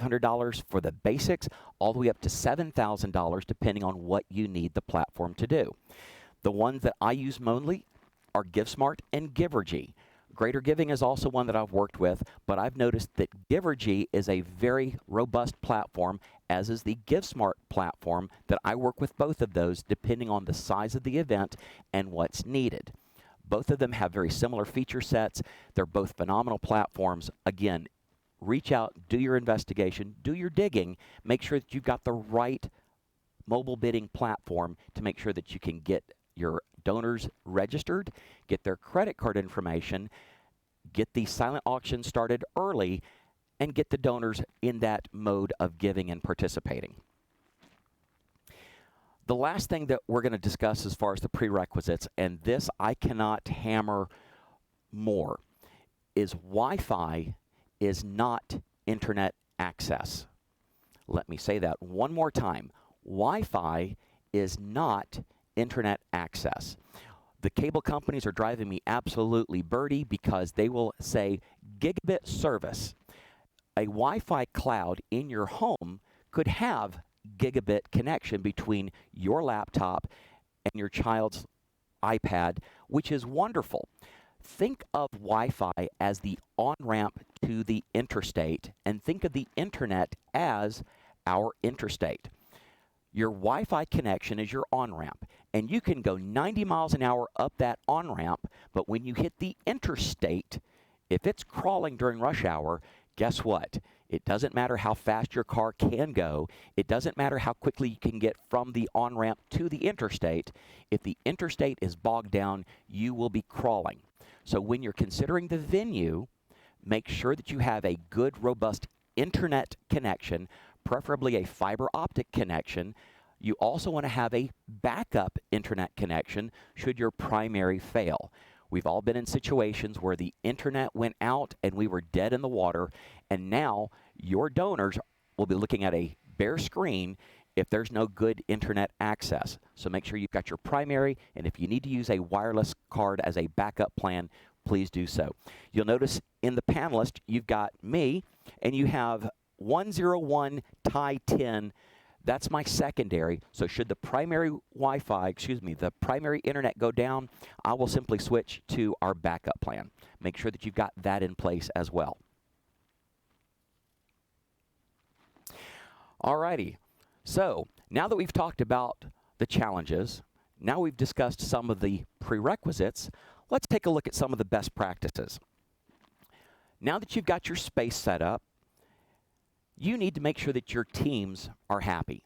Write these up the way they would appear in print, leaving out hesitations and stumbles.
$500 for the basics, all the way up to $7,000 depending on what you need the platform to do. The ones that I use mainly are GiveSmart and Givergy. Greater Giving is also one that I've worked with, but I've noticed that Givergy is a very robust platform, as is the GiveSmart platform, that I work with both of those depending on the size of the event and what's needed. Both of them have very similar feature sets. They're both phenomenal platforms. Again, reach out, do your investigation, do your digging, make sure that you've got the right mobile bidding platform to make sure that you can get your donors registered, get their credit card information, get the silent auction started early, and get the donors in that mode of giving and participating. The last thing that we're going to discuss as far as the prerequisites, and this I cannot hammer more, is Wi-Fi is not internet access. Let me say that one more time. Wi-Fi is not internet access. The cable companies are driving me absolutely birdie because they will say gigabit service. A Wi-Fi cloud in your home could have gigabit connection between your laptop and your child's iPad, which is wonderful. Think of Wi-Fi as the on-ramp to the interstate, and think of the internet as our interstate. Your Wi-Fi connection is your on-ramp, and you can go 90 miles an hour up that on-ramp, but when you hit the interstate, if it's crawling during rush hour, guess what? It doesn't matter how fast your car can go. It doesn't matter how quickly you can get from the on-ramp to the interstate. If the interstate is bogged down, you will be crawling. So when you're considering the venue, make sure that you have a good, robust internet connection, preferably a fiber optic connection. You also want to have a backup internet connection should your primary fail. We've all been in situations where the internet went out and we were dead in the water, and now your donors will be looking at a bare screen if there's no good internet access. So make sure you've got your primary, and if you need to use a wireless card as a backup plan, please do so. You'll notice in the panelist, you've got me, and you have 101 tie 10. That's my secondary. So should the primary Wi-Fi, the primary internet go down, I will simply switch to our backup plan. Make sure that you've got that in place as well. Alrighty. So now that we've talked about the challenges, now we've discussed some of the prerequisites, let's take a look at some of the best practices. Now that you've got your space set up, you need to make sure that your teams are happy.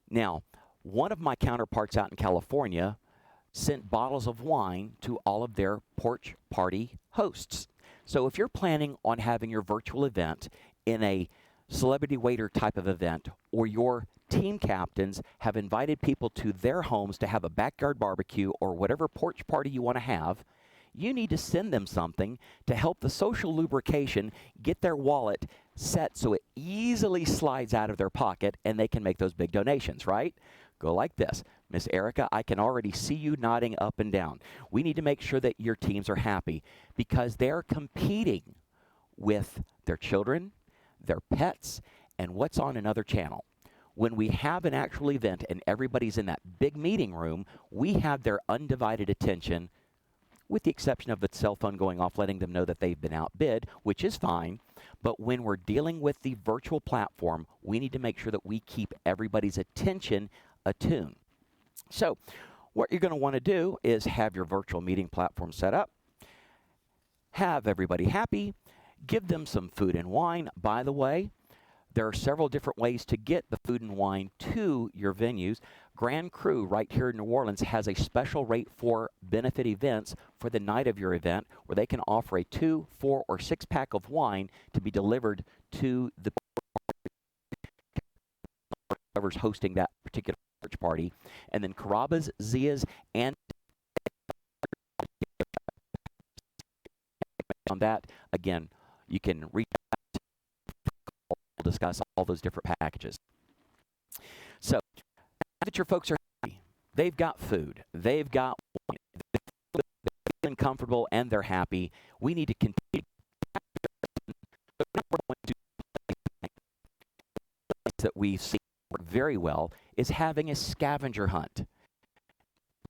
Now, one of my counterparts out in California sent bottles of wine to all of their porch party hosts. So if you're planning on having your virtual event in a celebrity waiter type of event, or your team captains have invited people to their homes to have a backyard barbecue or whatever porch party you want to have, you need to send them something to help the social lubrication get their wallet set so it easily slides out of their pocket and they can make those big donations, right? Go like this. Miss Erica, I can already see you nodding up and down. We need to make sure that your teams are happy because they're competing with their children, their pets, and what's on another channel. When we have an actual event and everybody's in that big meeting room, we have their undivided attention, with the exception of the cell phone going off, letting them know that they've been outbid, which is fine. But when we're dealing with the virtual platform, we need to make sure that we keep everybody's attention attuned. So what you're going to want to do is have your virtual meeting platform set up, have everybody happy, give them some food and wine. By the way, there are several different ways to get the food and wine to your venues. Grand Cru right here in New Orleans has a special rate for benefit events for the night of your event where they can offer a 2, 4, or 6 pack of wine to be delivered to the whoever's hosting that particular church party. And then Carrabba's, Zia's, and on that, again, you can reach out, we'll discuss all those different packages. So now that your folks are happy, they've got food, they've got wine, they're feeling comfortable, and they're happy, we need to continue. that we've seen work very well is having a scavenger hunt.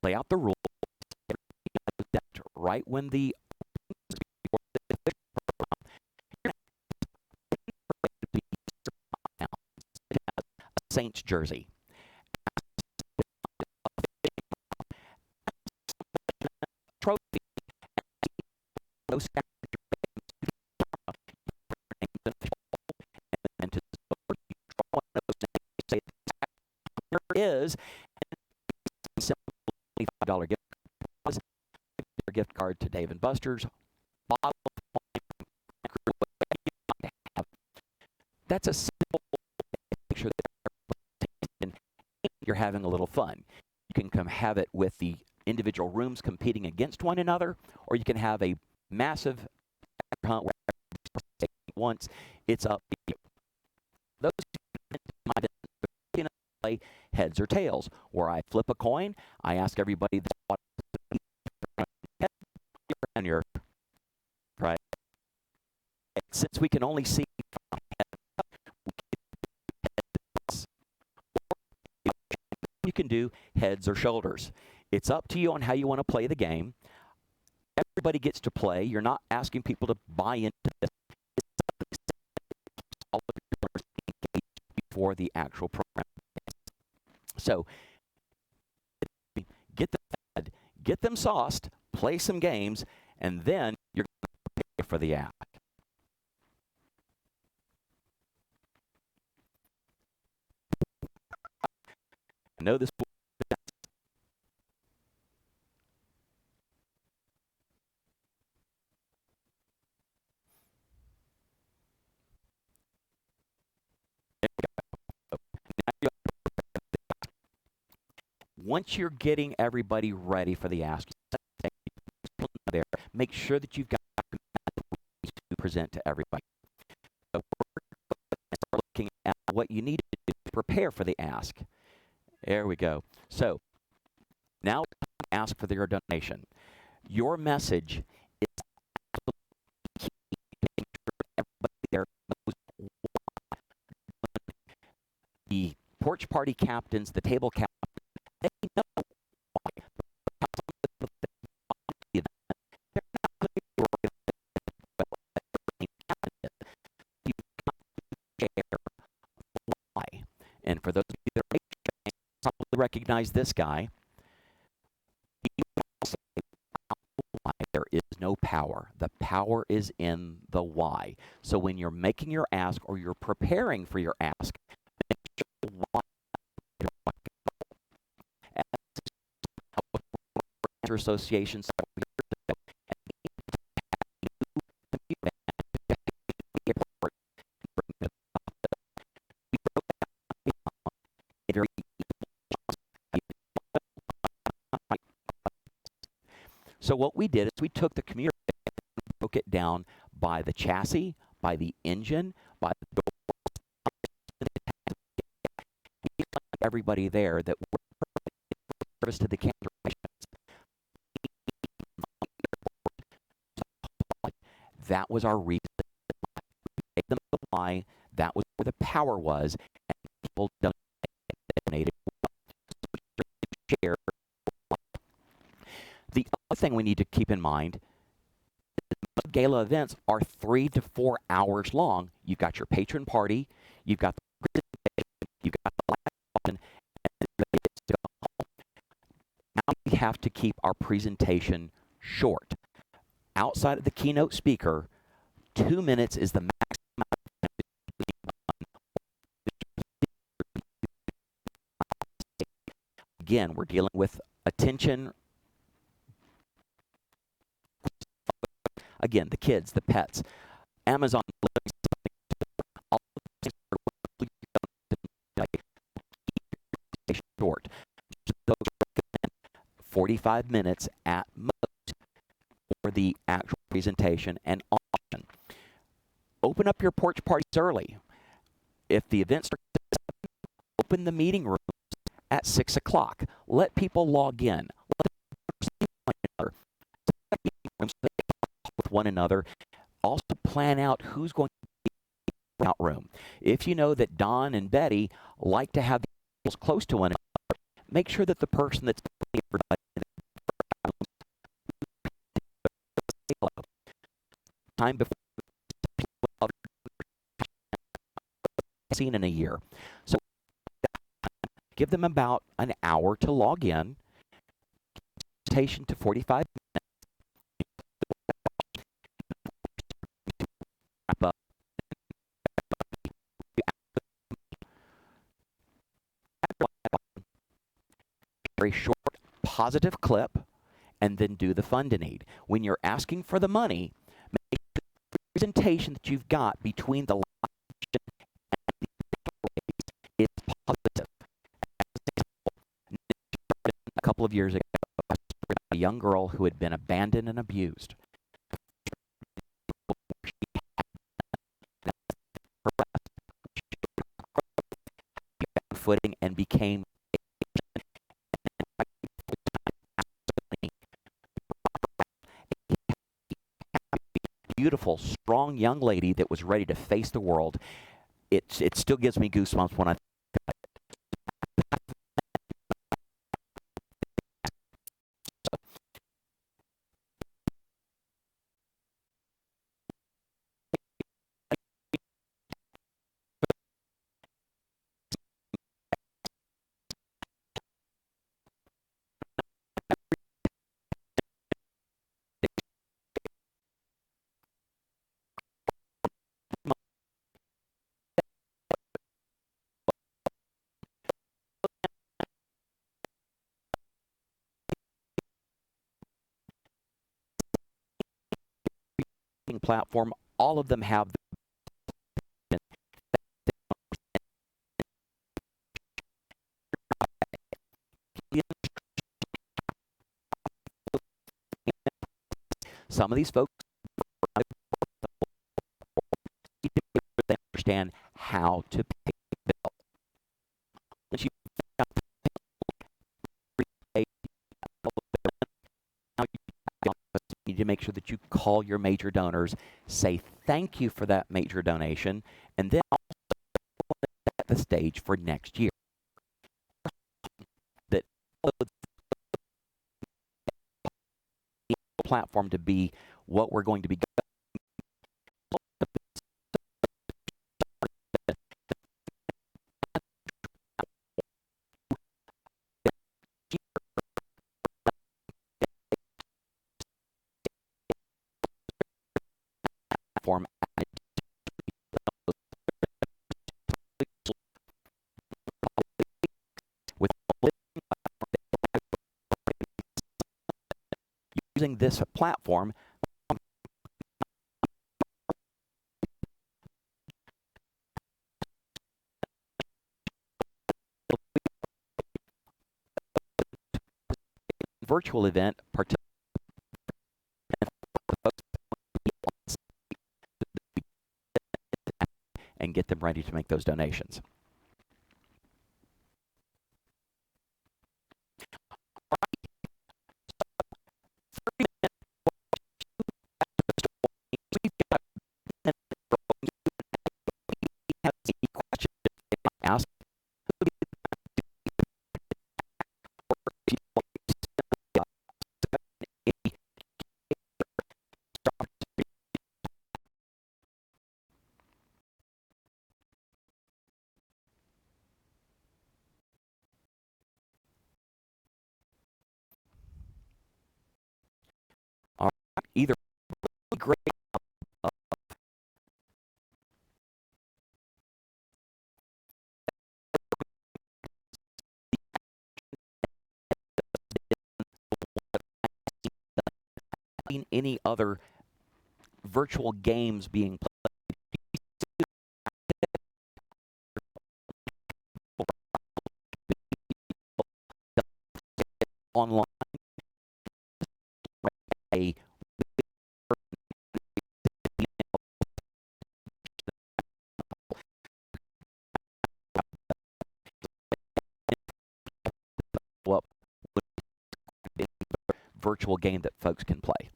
Lay out the rules right when the Saints jersey. Trophy. And to say there is $75 gift card to Dave & Buster's. That's a simple picture that you're having a little fun. You can come have it with the individual rooms competing against one another, or you can have a massive hunt where once. It's up to you. Those play heads or tails, where I flip a coin. I ask everybody what and your right. Since we can only see you can do heads or shoulders. It's up to you on how you want to play the game. Everybody gets to play. You're not asking people to buy into this. All of your before the actual program. So get them fed, get them sauced, play some games, and then you're going to pay for the app. I know this. Once you're getting everybody ready for the ask, make sure that you've got to present to everybody. So we're looking at what you need to do to prepare for the ask. There we go. So now ask for your donation. Your message is key to make sure everybody there knows why. The porch party captains, the table captains, they know why. They're not going to share why. And for those of you that are probably recognize this guy, there is no power. The power is in the why. So when you're making your ask or you're preparing for your ask, make sure why. Associations so what we did is we took the community and broke it down by the chassis, by the engine, by the doors. Everybody there that were service to the cancer patients. That was our reason. We made them why. That was where the power was, and people donated. Share. The other thing we need to keep in mind is gala events are 3 to 4 hours long. You've got your patron party, you've got the presentation, you've got the live auction, and now we have to keep our presentation short. Outside of the keynote speaker, 2 minutes is the maximum. Again, we're dealing with attention. Again, the kids, the pets, Amazon. Short. 45 minutes at most for the actual presentation and auction. Open up your porch parties early. If the event starts, open the meeting rooms at 6 o'clock. Let people log in. Let with one another. Also plan out who's going to be out room. If you know that Don and Betty like to have the tables close to one another, make sure that the person that's time before seen in a year. So give them about an hour to log in, presentation to 45 wrap up, very short positive clip, and then do the fund a need. When you're asking for the money, make the presentation that you've got between the is positive. A couple of years ago, a young girl who had been abandoned and abused. Footing and became beautiful, strong young lady that was ready to face the world. It still gives me goosebumps when I think about the platform. All of them have some of these folks understand how to pay the bill. Once you pay, now you need to make sure that you call your major donors, say thank you for that major donation, and then set the stage for next year. That platform to be what we're going to be platform with using this platform. Virtual event and get them ready to make those donations. Ask either great any other virtual games being played online. A what virtual game that folks can play.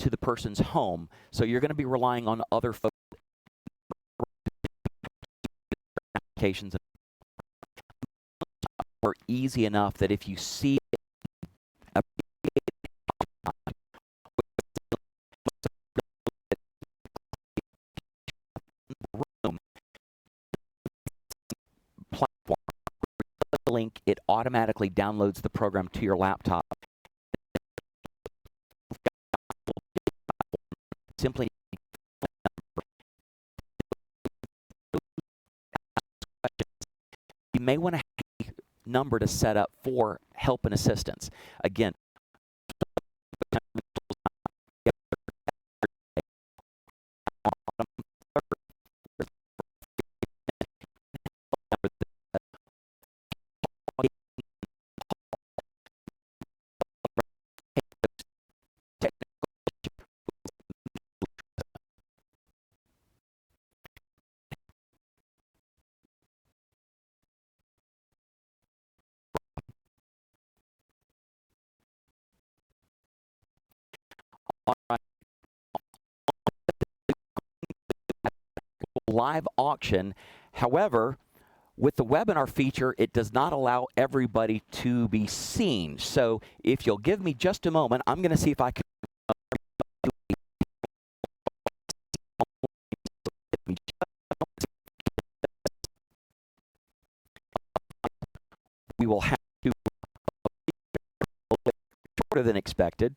to the person's home. So you're going to be relying on other folks applications are easy enough that if you see a room platform link, it automatically downloads the program to your laptop. Simply you may want to have a number to set up for help and assistance. Again, live auction. However, with the webinar feature, it does not allow everybody to be seen. So if you'll give me just a moment, I'm going to see if I can. We will have to shorter than expected.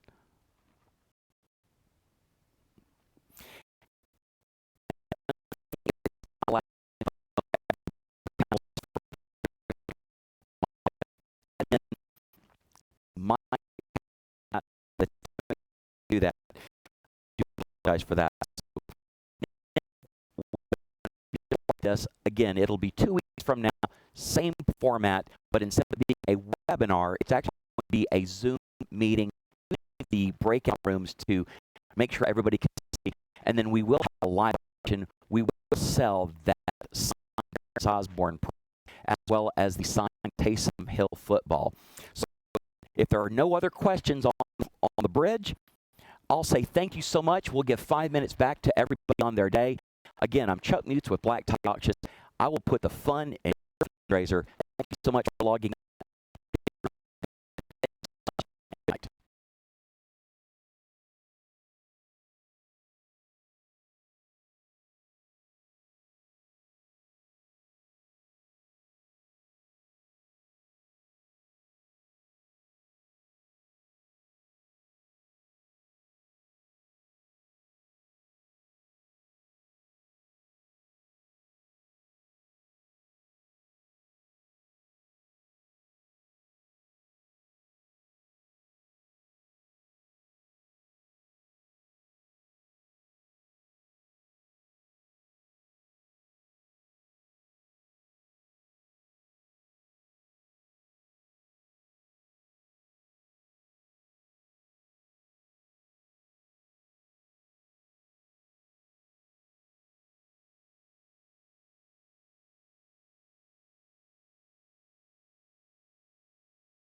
Do that. I apologize for that. This again, it'll be 2 weeks from now, same format, but instead of being a webinar, it's actually going to be a Zoom meeting, the breakout rooms to make sure everybody can see, and then we will have a live auction. We will sell that signed Osborne as well as the signed Taysom Hill football. So if there are no other questions on the bridge, I'll say thank you so much. We'll give 5 minutes back to everybody on their day. Again, I'm Chuck Mutz with Black Tie Auctions. I will put the fun in your fundraiser. Thank you so much for logging